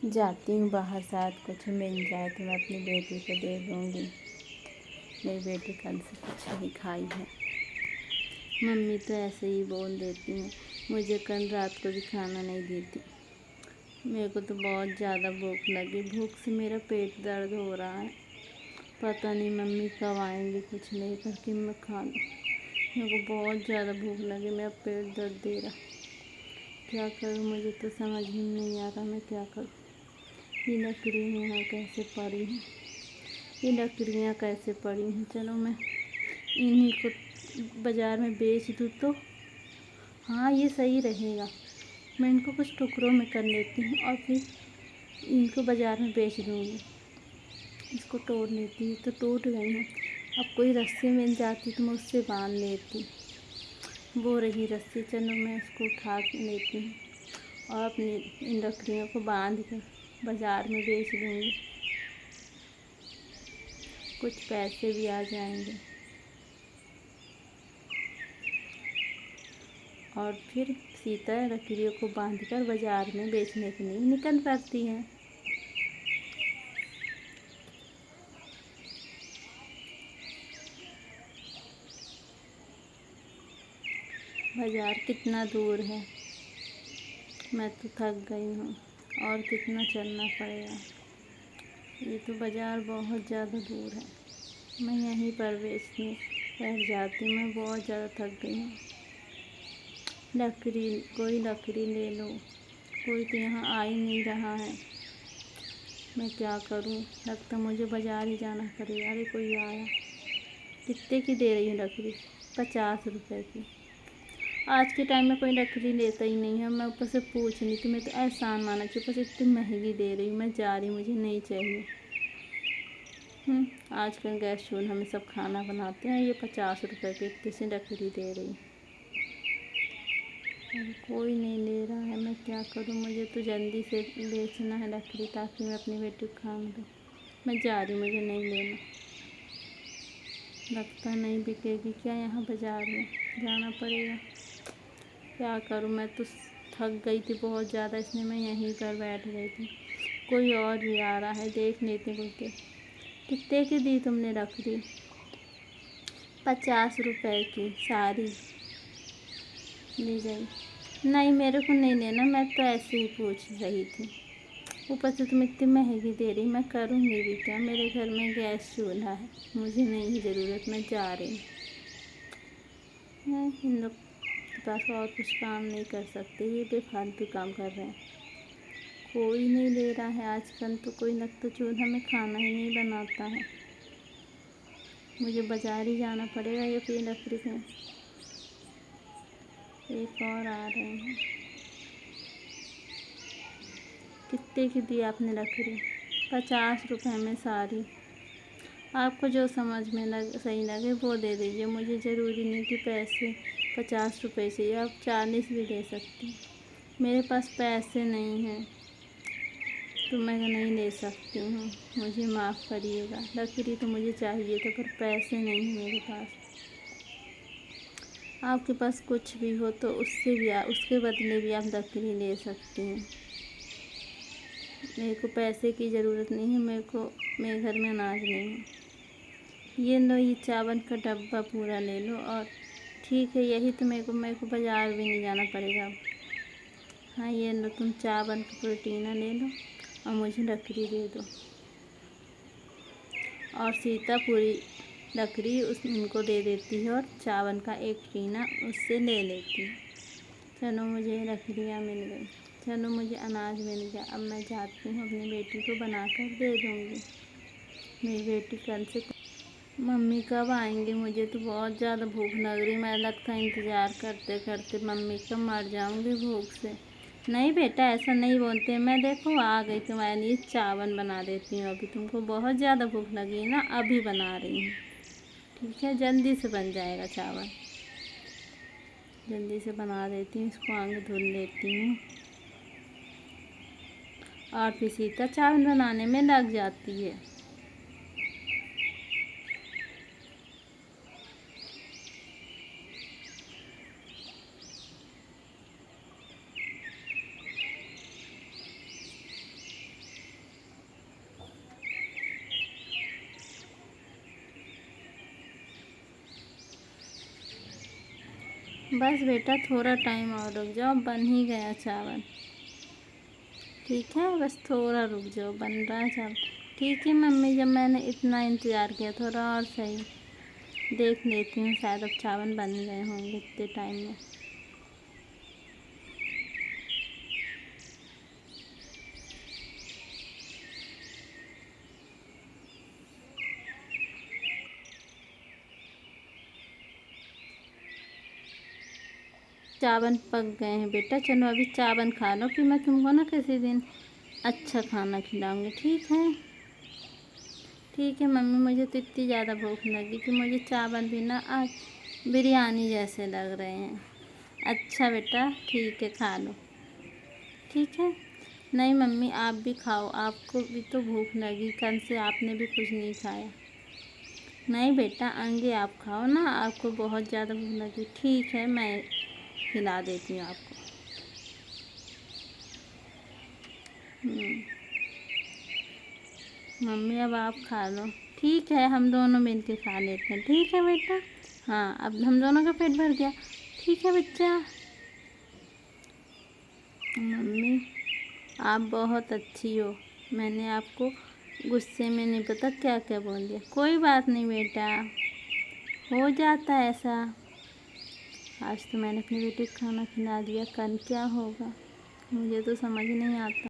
जाती हूँ बाहर, शायद कुछ मिल जाए तो मैं अपनी बेटी को दे दूँगी। मेरी बेटी कल से कुछ नहीं खाई है। मम्मी तो ऐसे ही बोल देती हैं, मुझे कल रात को भी खाना नहीं देती। मेरे को तो बहुत ज़्यादा भूख लगी, भूख से मेरा पेट दर्द हो रहा है। पता नहीं मम्मी कब आएंगी कुछ नहीं करके मैं खा लूँ। मेरे को बहुत ज़्यादा भूख लगी, मेरा पेट दर्द दे रहा। क्या करूँ, मुझे तो समझ ही नहीं आ रहा मैं क्या करूँ। ये लकड़ियाँ यहाँ कैसे पड़ी हैं, ये लकड़ियाँ कैसे पड़ी हैं। चलो मैं इन्हीं को बाज़ार में बेच दूँ तो हाँ ये सही रहेगा। मैं इनको कुछ टुकड़ों में कर लेती हूँ और फिर इनको बाज़ार में बेच दूँगी। इसको तोड़ लेती तो टूट गई हैं। अब कोई रस्सी मिल जाती तो मैं उससे बांध लेती। वो रही रस्सी, चलो मैं उसको उठा लेती हूँ और अपनी इन लकड़ियों को बांध कर बाज़ार में बेच दूँगी, कुछ पैसे भी आ जाएंगे। और फिर सीता लकड़ियों को बांधकर बाज़ार में बेचने के लिए निकल पड़ती है। बाज़ार कितना दूर है, मैं तो थक गई हूँ और कितना चलना पड़ेगा। ये तो बाज़ार बहुत ज़्यादा दूर है, मैं यहीं पर बेचने बैठ जाती हूँ। मैं बहुत ज़्यादा थक गई हूँ। कोई लकड़ी ले लो, कोई तो यहाँ आ ही नहीं रहा है। मैं क्या करूँ, लगता मुझे बाज़ार ही जाना पड़ेगा। अरे कोई आया। कितने की दे रही हूँ लकड़ी? 50 रुपए की। आज के टाइम में कोई लकड़ी लेता ही नहीं है। मैं ऊपर से पूछ नहीं तो मैं तो एहसान माना कि ऊपर से इतनी महंगी दे रही हूँ। मैं जा रही हूँ, मुझे नहीं चाहिए। आजकल गैस चूल्हा में सब खाना बनाते हैं, ये 50 रुपए की इतनी सी लकड़ी दे रही। कोई नहीं ले रहा है, मैं क्या करूँ। मुझे तो जल्दी से बेचना है लकड़ी ताकि मैं अपनी बेटी को खा दूँ। मैं जा रही, मुझे नहीं लेना। लगता नहीं बिकेगी क्या यहाँ बाज़ार में, जाना पड़ेगा। क्या करूँ, मैं तो थक गई थी बहुत ज़्यादा, इसलिए मैं यहीं पर बैठ गई थी। कोई और भी आ रहा है, देख लेते बोलते। कितने की दी तुमने लकड़ी? 50 रुपए की सारी ली गई। नहीं मेरे को नहीं लेना, मैं तो ऐसे ही पूछ रही थी। ऊपर से तुम इतनी महंगी दे रही, मैं करूँगी भी क्या। मेरे घर में गैस चूल्हा है, मुझे नहीं ज़रूरत, मैं जा रही हूँ। इन लोग के पास और कुछ काम नहीं कर सकते, ये बेफालतू काम कर रहे हैं। कोई नहीं ले रहा है आजकल तो, कोई लगता चूल्हा में खाना ही नहीं बनाता है। मुझे बाज़ार ही जाना पड़ेगा। ये फिर लकड़ी में एक और आ रहे हैं। कितने की दी आपने लकड़ी? 50 रुपए में सारी। आपको जो समझ में सही लगे वो दे दीजिए, मुझे ज़रूरी नहीं कि पैसे 50 रुपए चाहिए, आप 40 भी दे सकती। मेरे पास पैसे नहीं हैं तो मैं नहीं ले सकती हूँ, मुझे माफ़ करिएगा। लकड़ी तो मुझे चाहिए था पर पैसे नहीं हैं मेरे पास। आपके पास कुछ भी हो तो उसके बदले भी आप लकड़ी ले सकती हैं। मेरे को पैसे की ज़रूरत नहीं है, मेरे घर में अनाज नहीं है। ये लो, ये चावल का डब्बा पूरा ले लो। और ठीक है, यही तो मेरे को बाज़ार भी नहीं जाना पड़ेगा अब। हाँ ये लो, तुम चावल का प्रोटीना ले लो और मुझे लकड़ी दे दो। और सीता पूरी लकड़ी उनको दे देती है और चावल का एक टीना उससे ले लेती है। चलो मुझे लकड़ियाँ मिल गई, चलो मुझे अनाज मिल गया। अब मैं जाती हूँ, अपनी बेटी को बनाकर दे दूँगी। मेरी बेटी कल से मम्मी कब आएंगी, मुझे तो बहुत ज़्यादा भूख लग रही। मैं लगता है इंतज़ार करते करते मम्मी का मर जाऊँगी भूख से। नहीं बेटा ऐसा नहीं बोलते, मैं देखो आ गई तुम्हारे लिए चावल बना देती हूँ। अभी तुमको बहुत ज़्यादा भूख लगी है ना, अभी बना रही हूँ। ठीक है, जल्दी से बन जाएगा चावल, जल्दी से बना देती हूँ। इसको आगे धुल लेती हूँ और फिर सीता चावल बनाने में लग जाती है। बस बेटा थोड़ा टाइम और रुक जाओ, बन ही गया चावल। ठीक है, बस थोड़ा रुक जाओ, बन रहा है चावल। ठीक है मम्मी, जब मैंने इतना इंतज़ार किया, थोड़ा और सही देख लेती हूँ, शायद अब चावल बन गए होंगे इतने टाइम में। चावल पक गए हैं बेटा, चलो अभी चावल खा लो, फिर मैं तुमको ना किसी दिन अच्छा खाना खिलाऊंगी। ठीक है? ठीक है मम्मी, मुझे तो इतनी ज़्यादा भूख लगी कि मुझे चावल भी ना आज बिरयानी जैसे लग रहे हैं। अच्छा बेटा ठीक है, खा लो। ठीक है? नहीं मम्मी, आप भी खाओ, आपको भी तो भूख लगी, कल से आपने भी कुछ नहीं खाया। नहीं बेटा, आगे आप खाओ ना, आपको बहुत ज़्यादा भूख लगी। ठीक है, मैं खिला देती हूँ आपको। मम्मी अब आप खा लो। ठीक है, हम दोनों मिल के खा लेते हैं। ठीक है बेटा? हाँ, अब हम दोनों का पेट भर गया। ठीक है बच्चा? मम्मी आप बहुत अच्छी हो, मैंने आपको गुस्से में नहीं पता क्या क्या बोल दिया। कोई बात नहीं बेटा, हो जाता है ऐसा। आज तो मैंने अपनी बेटी को खाना खिला दिया, कल क्या होगा मुझे तो समझ नहीं आता।